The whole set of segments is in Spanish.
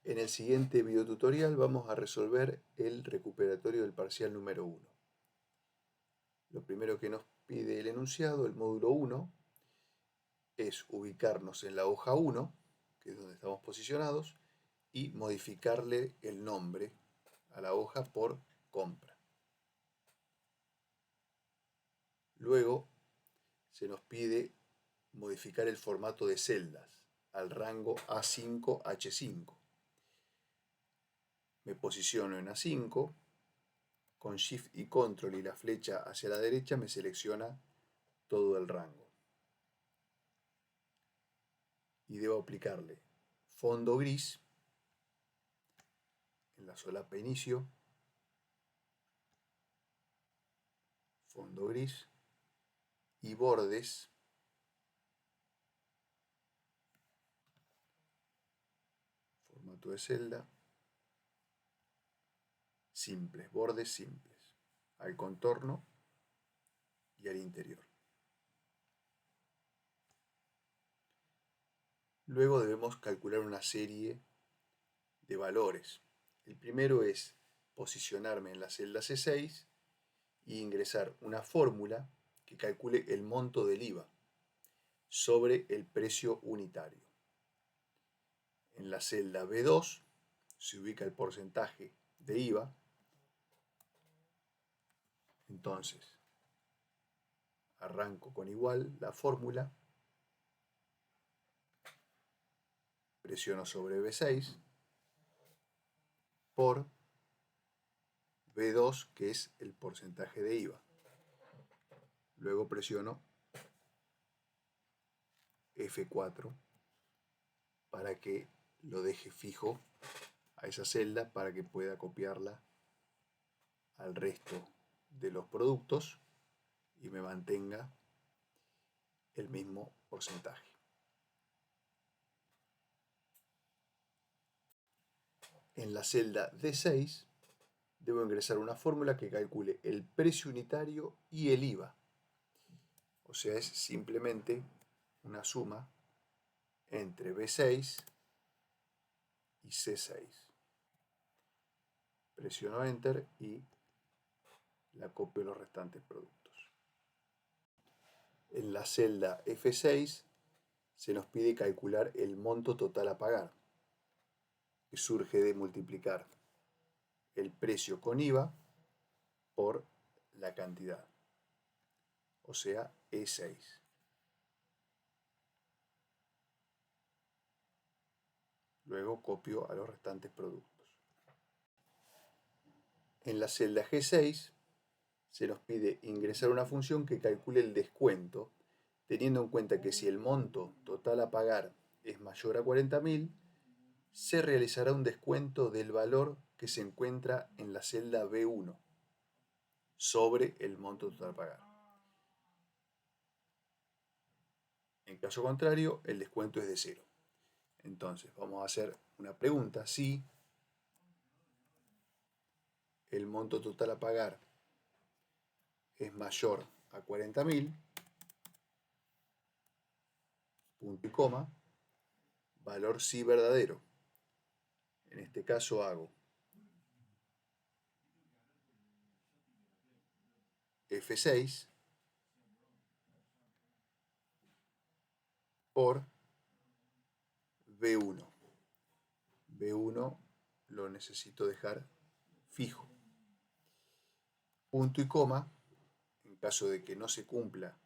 En el siguiente videotutorial vamos a resolver el recuperatorio del parcial número 1. Lo primero que nos pide el enunciado, el módulo 1, es ubicarnos en la hoja 1, que es donde estamos posicionados, y modificarle el nombre a la hoja por compra. Luego se nos pide modificar el formato de celdas al rango A5-H5. Me posiciono en A5, con Shift y Control y la flecha hacia la derecha me selecciona todo el rango. Y debo aplicarle fondo gris en la solapa inicio, fondo gris y bordes formato de celda simples, bordes simples, al contorno y al interior. Luego debemos calcular una serie de valores. El primero es posicionarme en la celda C6 e ingresar una fórmula que calcule el monto del IVA sobre el precio unitario. En la celda B2 se ubica el porcentaje de IVA. Entonces, arranco con igual la fórmula, presiono sobre B6 por B2, que es el porcentaje de IVA. Luego presiono F4 para que lo deje fijo a esa celda para que pueda copiarla al resto de los productos y me mantenga el mismo porcentaje. En la celda D6 debo ingresar una fórmula que calcule el precio unitario y el IVA. O sea, es simplemente una suma entre B6 y C6. Presiono Enter y la copio los restantes productos. En la celda F6 se nos pide calcular el monto total a pagar, que surge de multiplicar el precio con IVA por la cantidad, o sea, E6. Luego copio a los restantes productos. En la celda G6 se nos pide ingresar una función que calcule el descuento, teniendo en cuenta que si el monto total a pagar es mayor a 40.000, se realizará un descuento del valor que se encuentra en la celda B1 sobre el monto total a pagar. En caso contrario, el descuento es de 0. Entonces, vamos a hacer una pregunta. Si el monto total a pagar es mayor a 40.000, punto y coma, valor sí verdadero. En este caso hago F6 por B1. B1 lo necesito dejar fijo. Punto y coma, en caso de que no se cumpla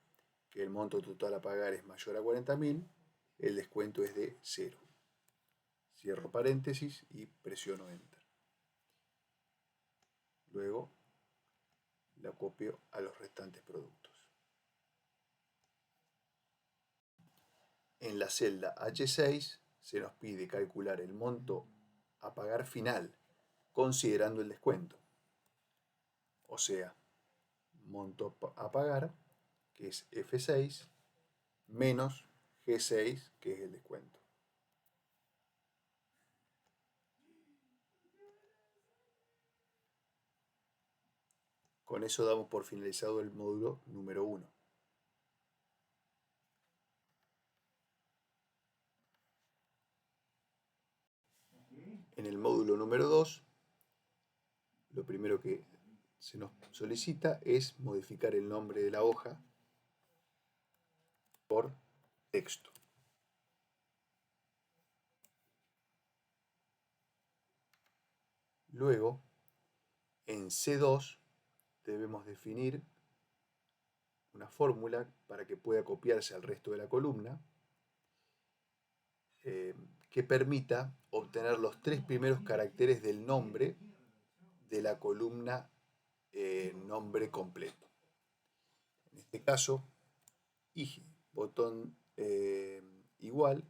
que el monto total a pagar es mayor a 40.000, el descuento es de 0. Cierro paréntesis y presiono Enter. Luego la copio a los restantes productos. En la celda H6 se nos pide calcular el monto a pagar final, considerando el descuento. O sea, monto a pagar, que es F6, menos G6, que es el descuento. Con eso damos por finalizado el módulo número 1. módulo número 2, lo primero que se nos solicita es modificar el nombre de la hoja por texto. Luego, en C2 debemos definir una fórmula para que pueda copiarse al resto de la columna que permita obtener los 3 primeros caracteres del nombre de la columna nombre completo. En este caso, botón igual,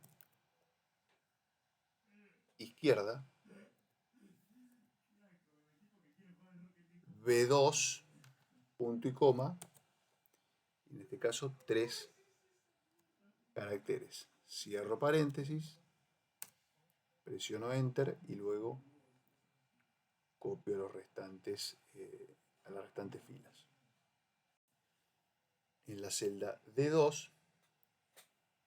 izquierda, B2, punto y coma, en este caso 3 caracteres. Cierro paréntesis, presiono Enter y luego copio los restantes, a las restantes filas. En la celda D2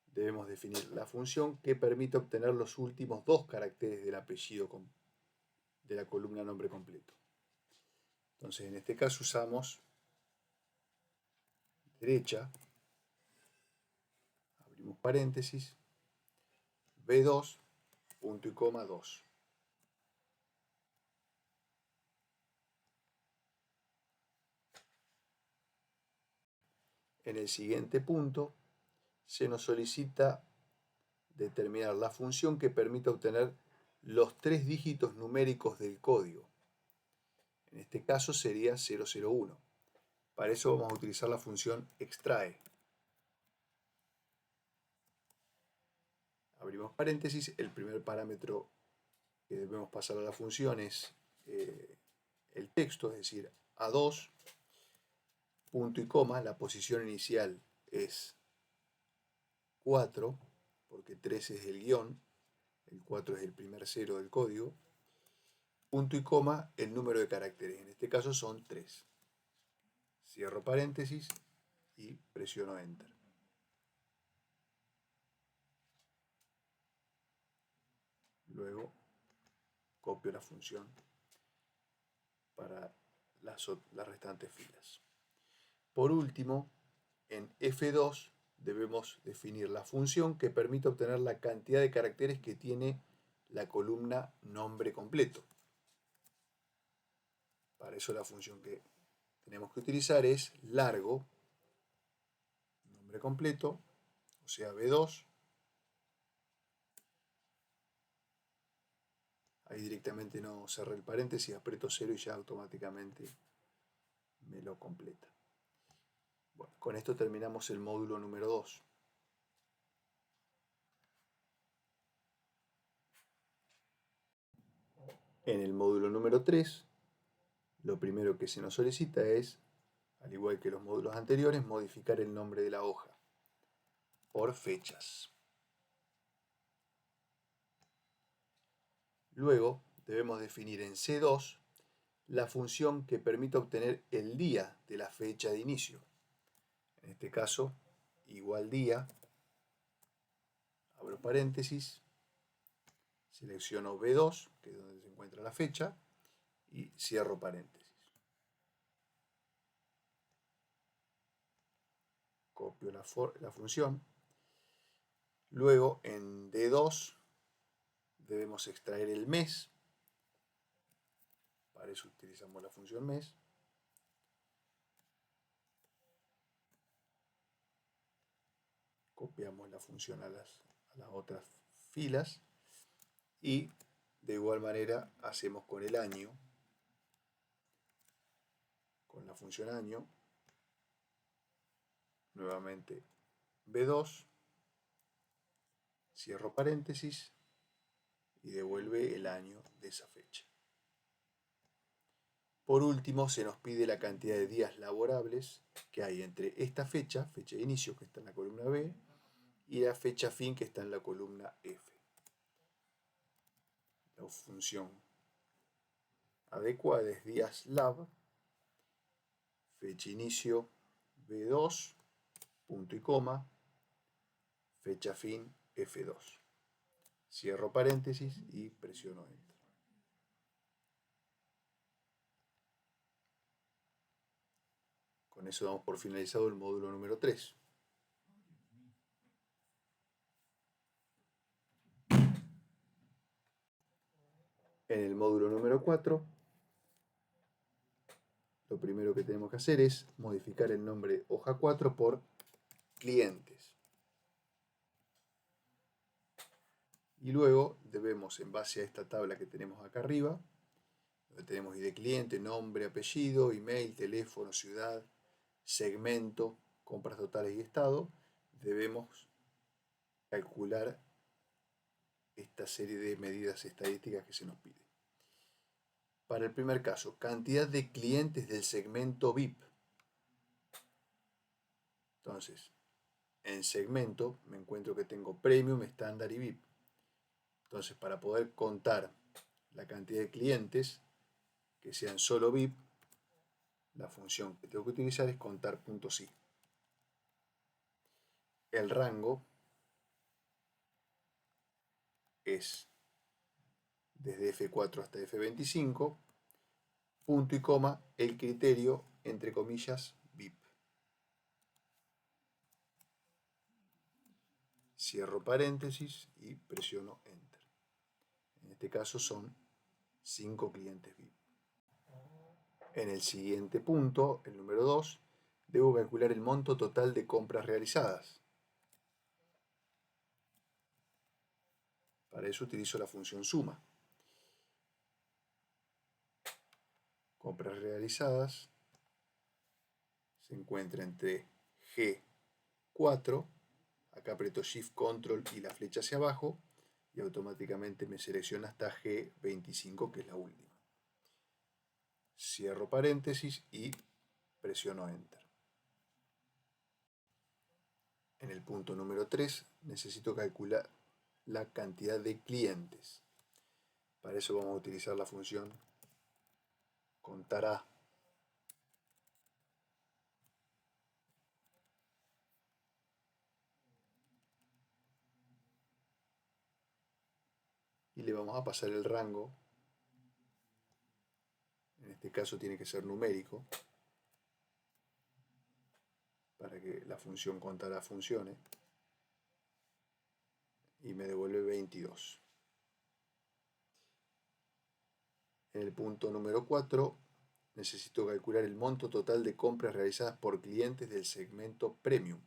debemos definir la función que permite obtener los últimos 2 caracteres del apellido de la columna nombre completo. Entonces, en este caso usamos derecha, abrimos paréntesis, B2, punto y coma 2. En el siguiente punto se nos solicita determinar la función que permite obtener los 3 dígitos numéricos del código. En este caso sería 001. Para eso vamos a utilizar la función extrae. Abrimos paréntesis, el primer parámetro que debemos pasar a la función es el texto, es decir, A2, punto y coma, la posición inicial es 4, porque 3 es el guión, el 4 es el primer 0 del código, punto y coma, el número de caracteres, en este caso son 3. Cierro paréntesis y presiono Enter. Luego copio la función para las restantes filas. Por último, en F2 debemos definir la función que permite obtener la cantidad de caracteres que tiene la columna nombre completo. Para eso la función que tenemos que utilizar es largo, nombre completo, o sea B2. Ahí directamente no cerré el paréntesis, aprieto 0 y ya automáticamente me lo completa. Bueno, con esto terminamos el módulo número 2. En el módulo número 3, lo primero que se nos solicita es, al igual que los módulos anteriores, modificar el nombre de la hoja por fechas. Luego debemos definir en C2 la función que permite obtener el día de la fecha de inicio. En este caso, igual día, abro paréntesis, selecciono B2, que es donde se encuentra la fecha, y cierro paréntesis. Copio la función. Luego en D2 debemos extraer el mes. Para eso utilizamos la función mes. Copiamos la función a las otras filas. Y de igual manera hacemos con el año. Con la función año. Nuevamente B2. Cierro paréntesis. Y devuelve el año de esa fecha. Por último, se nos pide la cantidad de días laborables que hay entre esta fecha de inicio, que está en la columna B, y la fecha fin, que está en la columna F. La función adecuada es días lab, fecha inicio B2, punto y coma, fecha fin F2. Cierro paréntesis y presiono Enter. Con eso damos por finalizado el módulo número 3. En el módulo número 4, lo primero que tenemos que hacer es modificar el nombre hoja 4 por clientes. Y luego debemos, en base a esta tabla que tenemos acá arriba, donde tenemos ID cliente, nombre, apellido, email, teléfono, ciudad, segmento, compras totales y estado, debemos calcular esta serie de medidas estadísticas que se nos pide. Para el primer caso, cantidad de clientes del segmento VIP. Entonces, en segmento me encuentro que tengo Premium, Estándar y VIP. Entonces, para poder contar la cantidad de clientes que sean solo VIP, la función que tengo que utilizar es contar.si. El rango es desde F4 hasta F25, punto y coma, el criterio, entre comillas, VIP. Cierro paréntesis y presiono Enter. En este caso son 5 clientes VIP. En el siguiente punto, el número 2, debo calcular el monto total de compras realizadas. Para eso utilizo la función suma. Compras realizadas se encuentra entre G4, acá aprieto Shift Control y la flecha hacia abajo y automáticamente me selecciona hasta G25, que es la última. Cierro paréntesis y presiono Enter. En el punto número 3 necesito calcular la cantidad de clientes. Para eso vamos a utilizar la función contará. Y le vamos a pasar el rango. En este caso tiene que ser numérico para que la función contará funcione. Y me devuelve 22. En el punto número 4 necesito calcular el monto total de compras realizadas por clientes del segmento Premium.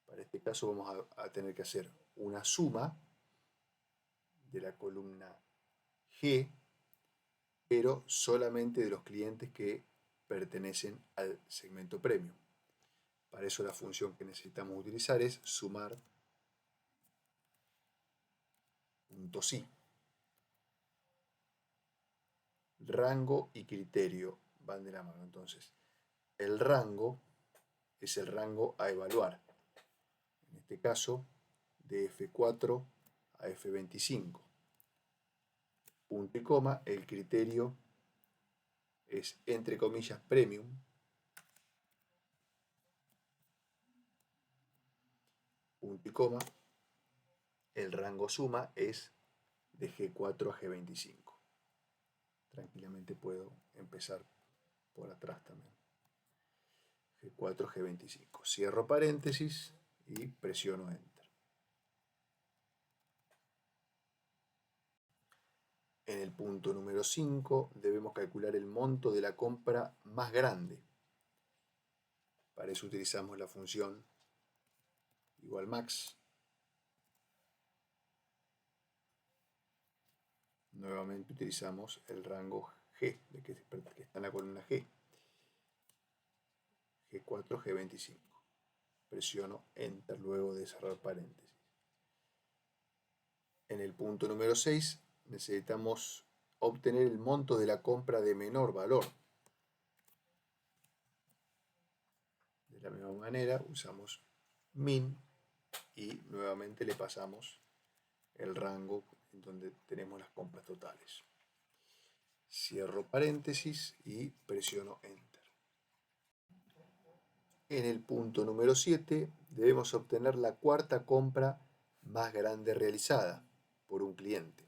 Para este caso vamos a tener que hacer una suma de la columna G, pero solamente de los clientes que pertenecen al segmento Premium. Para eso la función que necesitamos utilizar es sumar.si. Rango y criterio van de la mano. Entonces, el rango es el rango a evaluar. En este caso, de F4 a F25. Punto y coma, el criterio es entre comillas Premium. Punto y coma, el rango suma es de G4 a G25. Tranquilamente puedo empezar por atrás también. G4, G25. Cierro paréntesis y presiono Enter. En el punto número 5 debemos calcular el monto de la compra más grande. Para eso utilizamos la función igual max. Nuevamente utilizamos el rango G, que está en la columna G. G4, G25. Presiono Enter luego de cerrar paréntesis. En el punto número 6 necesitamos obtener el monto de la compra de menor valor. De la misma manera usamos min y nuevamente le pasamos el rango en donde tenemos las compras totales. Cierro paréntesis y presiono Enter. En el punto número 7 debemos obtener la cuarta compra más grande realizada por un cliente.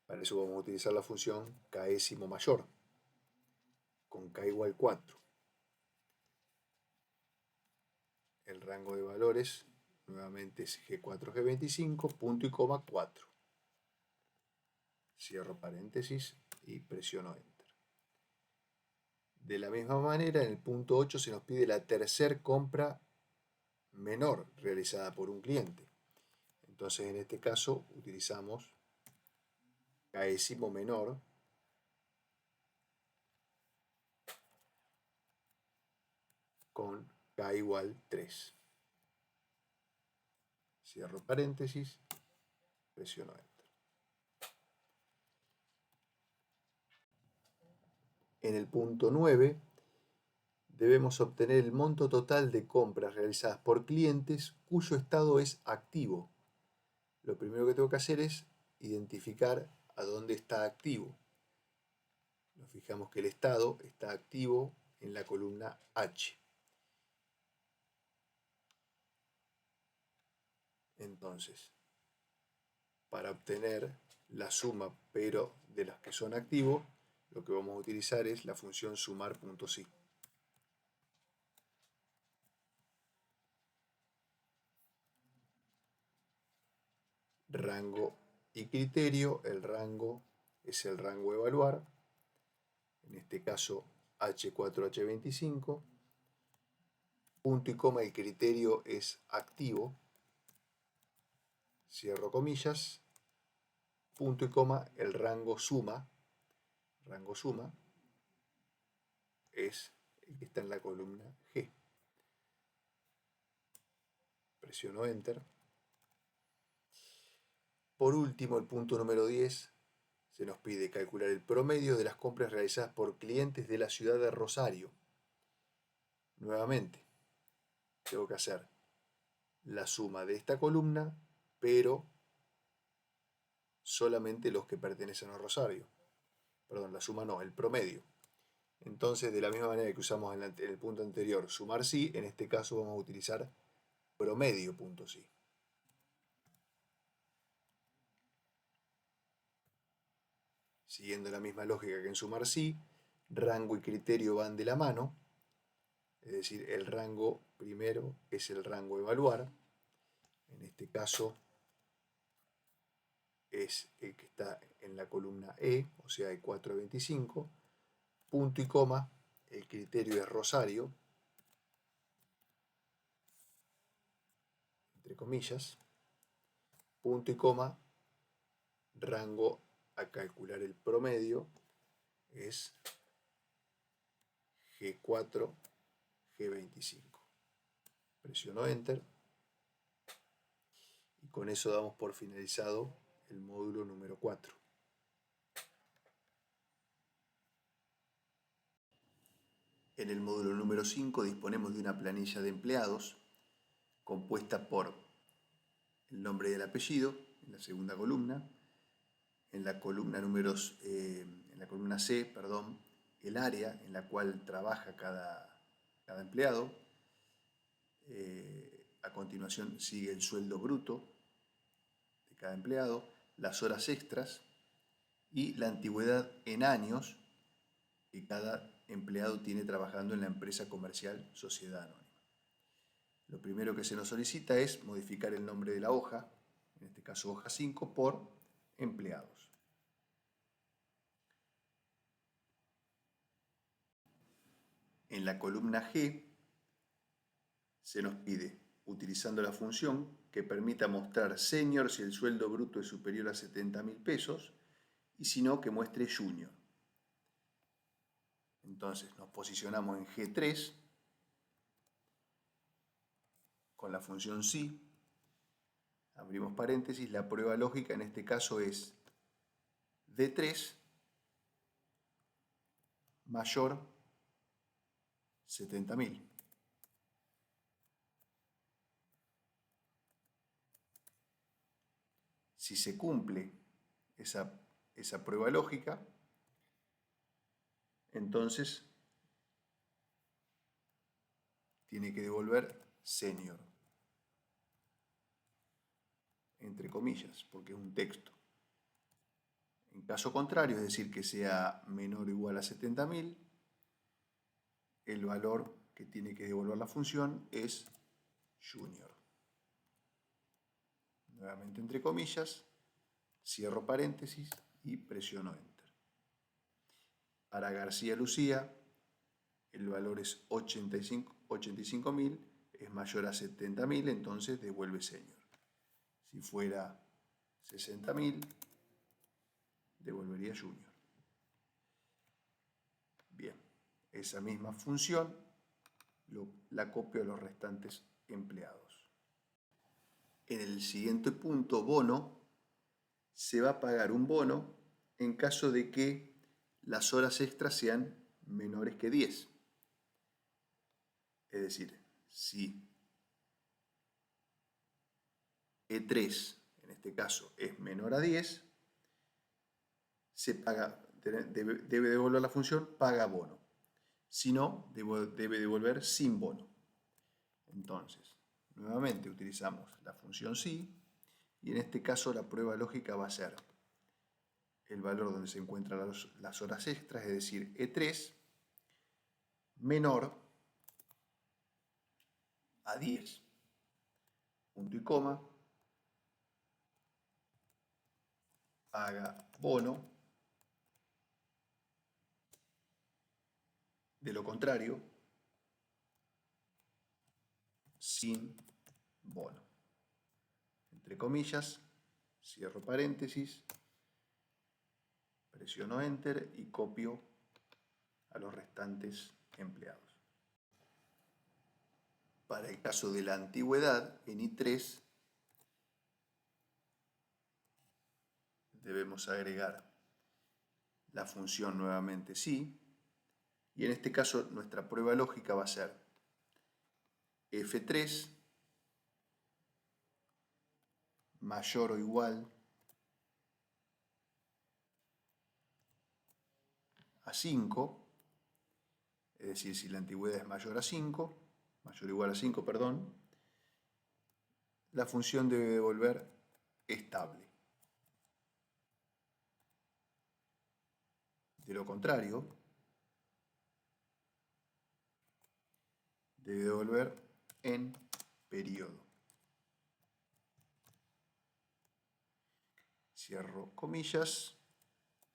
Para eso vamos a utilizar la función késimo mayor, con k igual 4. el rango de valores nuevamente es G4, G25, punto y coma 4. Cierro paréntesis y presiono Enter. De la misma manera, en el punto 8 se nos pide la tercera compra menor realizada por un cliente. Entonces, en este caso, utilizamos késimo menor con K igual 3. Cierro paréntesis, presiono Enter. En el punto 9 debemos obtener el monto total de compras realizadas por clientes cuyo estado es activo. Lo primero que tengo que hacer es identificar a dónde está activo. Nos fijamos que el estado está activo en la columna H. Entonces, para obtener la suma pero de las que son activos, lo que vamos a utilizar es la función sumar.si. Rango y criterio, el rango es el rango evaluar, en este caso H4, H25, punto y coma, el criterio es activo, cierro comillas, punto y coma, el rango suma es el que está en la columna G. Presiono Enter. Por último, el punto número 10, se nos pide calcular el promedio de las compras realizadas por clientes de la ciudad de Rosario. Nuevamente, tengo que hacer la suma de esta columna, pero solamente los que pertenecen a Rosario. Perdón, la suma no, el promedio. Entonces, de la misma manera que usamos en el punto anterior sumar sí, en este caso vamos a utilizar promedio.sí. Siguiendo la misma lógica que en sumar sí, rango y criterio van de la mano, es decir, el rango primero es el rango evaluar, en este caso es el que está en la columna E, o sea, E4 a 25, punto y coma, el criterio es Rosario, entre comillas, punto y coma, rango a calcular el promedio es G4, G25. Presiono Enter y con eso damos por finalizado el módulo número 4. En el módulo número 5 disponemos de una planilla de empleados compuesta por el nombre y el apellido en la segunda columna, en la columna en la columna C, perdón, el área en la cual trabaja cada empleado. A continuación sigue el sueldo bruto de cada empleado, las horas extras y la antigüedad en años que cada empleado tiene trabajando en la empresa comercial Sociedad Anónima. Lo primero que se nos solicita es modificar el nombre de la hoja, en este caso hoja 5, por empleados. En la columna G se nos pide, utilizando la función, que permita mostrar senior si el sueldo bruto es superior a 70.000 pesos y si no, que muestre junior. Entonces nos posicionamos en G3 con la función si, abrimos paréntesis, la prueba lógica en este caso es D3 mayor 70.000. Si se cumple esa prueba lógica, entonces tiene que devolver senior, entre comillas, porque es un texto. En caso contrario, es decir, que sea menor o igual a 70.000, el valor que tiene que devolver la función es Junior. Nuevamente entre comillas, cierro paréntesis y presiono Enter. Para García Lucía, el valor es 85.000, es mayor a 70.000, entonces devuelve Senior. Si fuera 60.000, devolvería Junior. Bien, esa misma función la copio a los restantes empleados. En el siguiente punto, bono, se va a pagar un bono en caso de que las horas extras sean menores que 10. Es decir, si E3, en este caso, es menor a 10, se paga, debe devolver la función paga bono. Si no, debe devolver sin bono. Entonces, nuevamente utilizamos la función sí, y en este caso la prueba lógica va a ser el valor donde se encuentran las horas extras, es decir, E3 menor a 10, punto y coma, paga bono, de lo contrario, sin bono. Entre comillas, cierro paréntesis, presiono Enter y copio a los restantes empleados. Para el caso de la antigüedad, en I3 debemos agregar la función nuevamente sí, y en este caso nuestra prueba lógica va a ser F3 mayor o igual a 5, es decir, si la antigüedad es mayor o igual a 5, perdón, la función debe devolver estable. De lo contrario, debe devolver en periodo. Cierro comillas,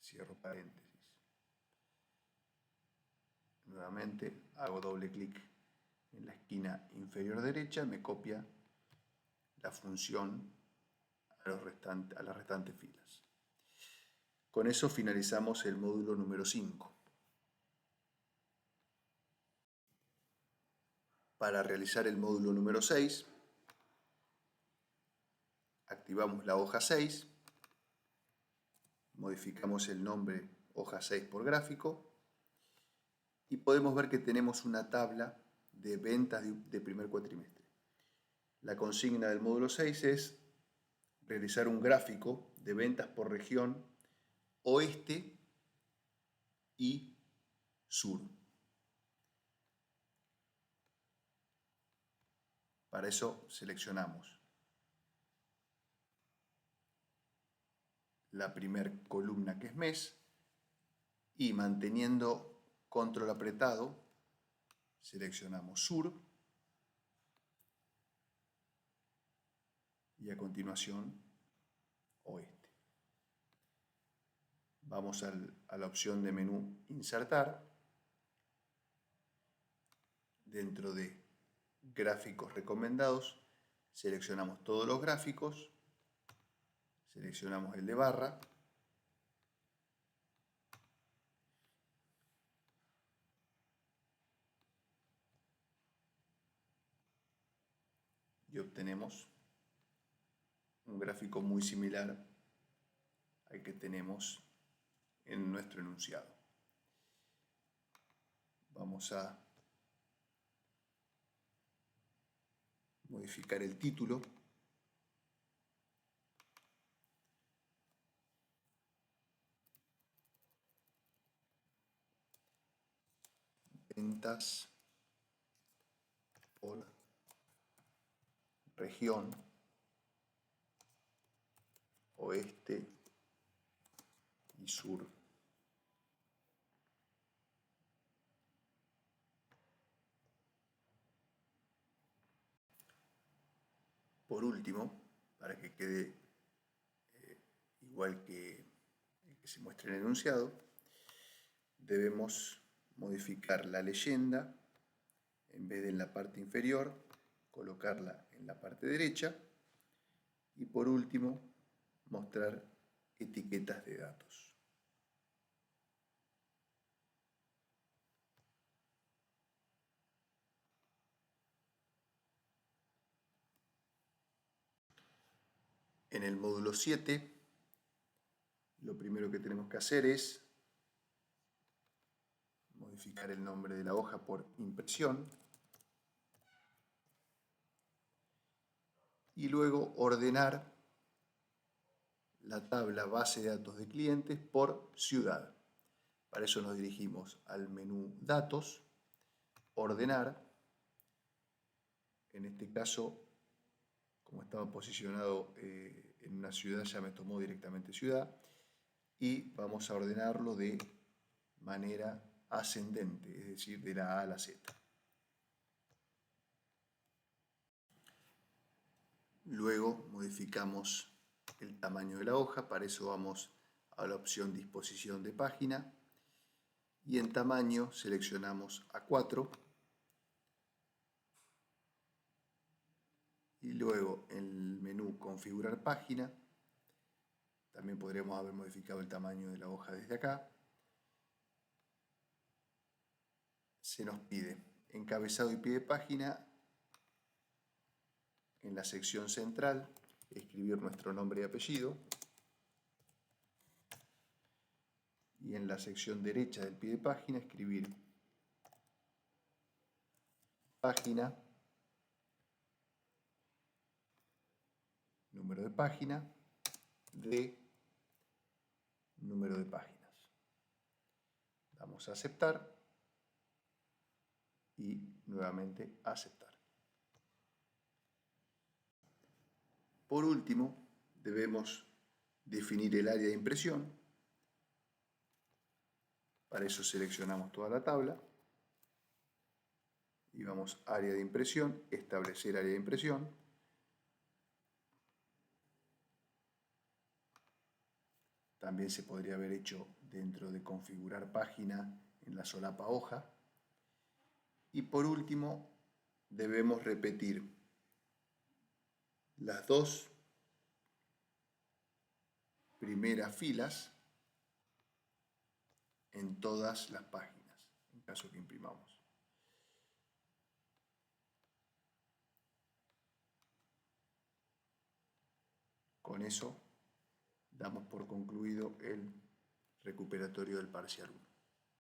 cierro paréntesis. Nuevamente hago doble clic en la esquina inferior derecha, me copia la función a las restantes filas. Con eso finalizamos el módulo número 5. Para realizar el módulo número 6, activamos la hoja 6, modificamos el nombre hoja 6 por gráfico y podemos ver que tenemos una tabla de ventas de primer cuatrimestre. La consigna del módulo 6 es realizar un gráfico de ventas por región oeste y sur. Para eso seleccionamos la primera columna, que es mes, y manteniendo control apretado seleccionamos sur y a continuación oeste. Vamos a la opción de menú insertar. Dentro de gráficos recomendados seleccionamos todos los gráficos, seleccionamos el de barra y obtenemos un gráfico muy similar al que tenemos en nuestro enunciado. Vamos a modificar el título. Ventas por región oeste y sur. por último, para que quede igual que el que se muestra en el enunciado, debemos modificar la leyenda, en vez de en la parte inferior, colocarla en la parte derecha, y por último, mostrar etiquetas de datos. En el módulo 7, lo primero que tenemos que hacer es modificar el nombre de la hoja por impresión y luego ordenar la tabla base de datos de clientes por ciudad. Para eso nos dirigimos al menú Datos, Ordenar. En este caso, como estaba posicionado en una ciudad, ya me tomó directamente ciudad. Y vamos a ordenarlo de manera ascendente, es decir, de la A a la Z. Luego modificamos el tamaño de la hoja, para eso vamos a la opción Disposición de página y en tamaño seleccionamos A4 y luego en el menú Configurar página también podríamos haber modificado el tamaño de la hoja desde acá. Se nos pide encabezado y pie de página. En la sección central, escribir nuestro nombre y apellido. Y en la sección derecha del pie de página, escribir página, número de página, de número de páginas. Damos a aceptar y nuevamente aceptar. Por último, debemos definir el área de impresión. Para eso seleccionamos toda la tabla y vamos a área de impresión, establecer área de impresión. También se podría haber hecho dentro de configurar página en la solapa hoja. Y por último, debemos repetir las dos primeras filas en todas las páginas, en caso que imprimamos. Con eso damos por concluido el recuperatorio del parcial 1.